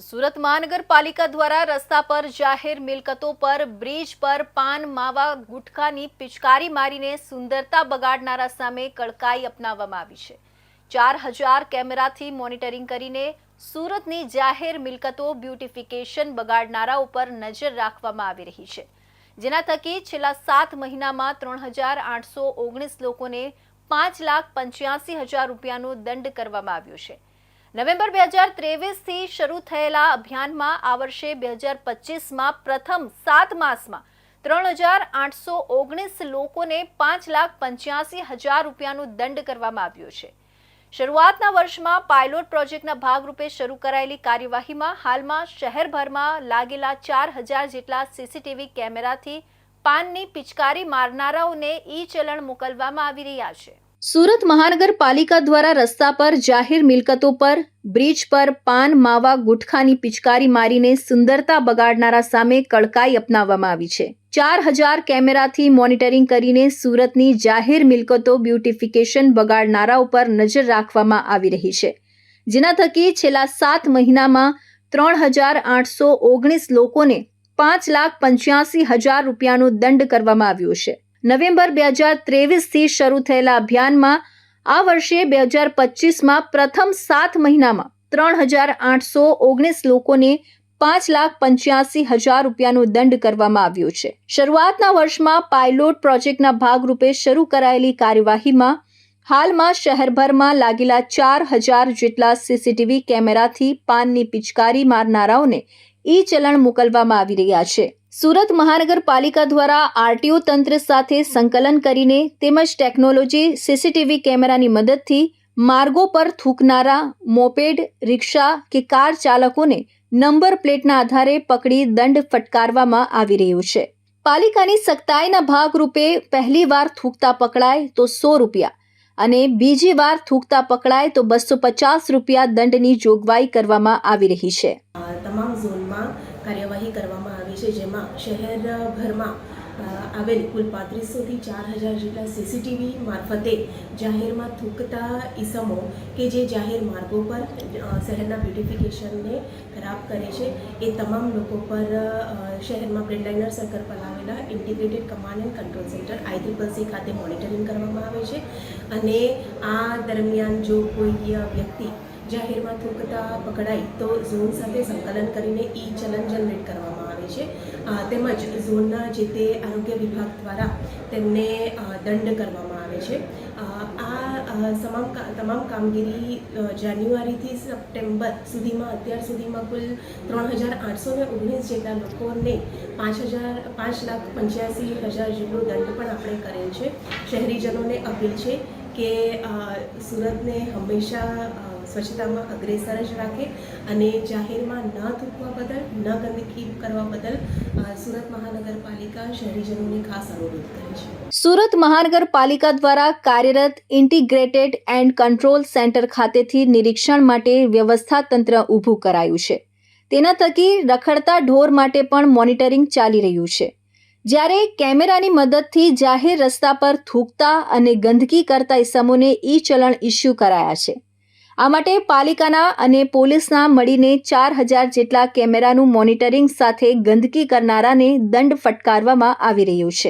સુરત મહાનગરપાલિકા દ્વારા રસ્તા પર જાહેર મિલકતો પર બ્રિજ પર પાન માવા ગુટખાની પિચકારી મારીને સુંદરતા બગાડનારા સામે કડકાઈ અપનાવવામાં આવી છે। 4000 કેમેરાથી મોનિટરિંગ કરીને સુરતની જાહેર મિલકતો બ્યુટિફિકેશન બગાડનારા ઉપર નજર રાખવામાં આવી રહી છે, જેના થકી છેલ્લા 7 મહિનામાં 3819 લોકોને 5,85,000 રૂપિયાનો દંડ કરવામાં આવ્યો છે। નવેમ્બર 2023 થી શરૂ થયેલા અભિયાનમાં આ વર્ષે 2025માં પ્રથમ 7 માસમાં 3,819 લોકોને 5,85,000 રૂપિયાનો દંડ કરવામાં આવ્યો છે। શરૂઆતના વર્ષમાં પાયલોટ પ્રોજેક્ટના ભાગરૂપે શરૂ કરાયેલી કાર્યવાહીમાં હાલમાં શહેરભરમાં લાગેલા 4,000 જેટલા સીસીટીવી કેમેરાથી પાનની પિચકારી મારનારાઓને ઈ-ચલણ મોકલવામાં આવી રહ્યા છે। સુરત મહાનગરપાલિકા દ્વારા રસ્તા પર જાહેર મિલકતો પર બ્રિજ પર પાન માવા ગુટખાની પિચકારી મારીને સુંદરતા બગાડનારા સામે કડકાઈ અપનાવવામાં આવી છે। 4,000 કેમેરાથી મોનિટરિંગ કરીને સુરતની જાહેર મિલકતો બ્યુટિફિકેશન બગાડનારા ઉપર નજર રાખવામાં આવી રહી છે, જેના થકી છેલ્લા 7 મહિનામાં 3,819 લોકોને 5,85,000 રૂપિયાનો દંડ કરવામાં આવ્યો છે। નવેમ્બર 2023 થી શરૂ થયેલા અભિયાનમાં આ વર્ષે 2025માં પ્રથમ 7 મહિનામાં 3,819 લોકોને 5,85,000 રૂપિયાનો દંડ કરવામાં આવ્યો છે। શરૂઆતના વર્ષમાં પાયલોટ પ્રોજેક્ટના ભાગરૂપે શરૂ કરાયેલી કાર્યવાહીમાં હાલમાં શહેરભરમાં લાગેલા 4,000 જેટલા સીસીટીવી કેમેરાથી પાનની પિચકારી મારનારાઓને ઈ-ચલણ મોકલવામાં આવી રહ્યા છે। સુરત મહાનગરપાલિકા દ્વારા આરટીઓ તંત્ર સાથે સંકલન કરીને તેમજ ટેકનોલોજી સીસીટીવી કેમેરાની મદદથી માર્ગો પર થૂકનારા મોપેડ, રિક્ષા કે કાર ચાલકોને નંબર પ્લેટના આધારે પકડી દંડ ફટકારવામાં આવી રહ્યો છે। પાલિકાની સખ્તાઈના ભાગરૂપે પહેલી વાર થૂકતા પકડાય તો 100 રૂપિયા અને બીજી વાર થૂકતા પકડાય તો 250 રૂપિયા દંડની જોગવાઈ કરવામાં આવી રહી છે। તમામ ઝોનમાં કાર્યવાહી કરવામાં આવી છે, જેમાં શહેરભરમાં આવેલ કુલ 3500થી 4,000 જેટલા સીસીટીવી મારફતે જાહેરમાં થૂકતા ઈસમો કે જે જાહેર માર્ગો પર શહેરના બ્યુટિફિકેશનને ખરાબ કરે છે, એ તમામ લોકો પર શહેરમાં બ્રેડલાઇનર સર્કલ પર આવેલા integrated command and control centre ICCC ખાતે મોનિટરિંગ કરવામાં આવે છે। અને આ દરમિયાન જો કોઈ વ્યક્તિ જાહેરમાં થૂકતા પકડાય તો ઝોન સાથે સંકલન કરીને ઈ-ચલણ જનરેટ કરવામાં આવે છે, તેમજ ઝોનના જે તે આરોગ્ય વિભાગ દ્વારા તેમને દંડ કરવામાં આવે છે। આ તમામ કામગીરી જાન્યુઆરીથી સપ્ટેમ્બર સુધીમાં અત્યાર સુધીમાં કુલ 3,819 જેટલા લોકોને 5,85,000 જેટલો દંડ પણ આપણે કરેલ છે। શહેરીજનોને અપીલ છે કે સુરતને હંમેશા સ્વચ્છતામાં અગ્રેસર જ રાખે અને જાહેરમાં ન થૂકવા બદલ, ન ગંદકી કરવા બદલ સુરત મહાનગરપાલિકા શહેરીજનોને ખાસ અનુરોધ કરે છે। સુરત મહાનગરપાલિકા દ્વારા કાર્યરત ઇન્ટિગ્રેટેડ એન્ડ કંટ્રોલ સેન્ટર ખાતેથી નિરીક્ષણ માટે વ્યવસ્થા તંત્ર ઊભું કરાયું છે। તેના થકી રખડતા ઢોર માટે પણ મોનિટરિંગ ચાલી રહ્યું છે, જ્યારે કેમેરાની મદદથી જાહેર રસ્તા પર થૂકતા અને ગંદકી કરતા ઇસમોને ઈ-ચલણ ઇસ્યુ કરાયા છે। આ માટે પાલિકાના અને પોલીસના મળીને 4,000 જેટલા કેમેરાનું મોનિટરિંગ સાથે ગંદકી કરનારાને દંડ ફટકારવામાં આવી રહ્યો છે।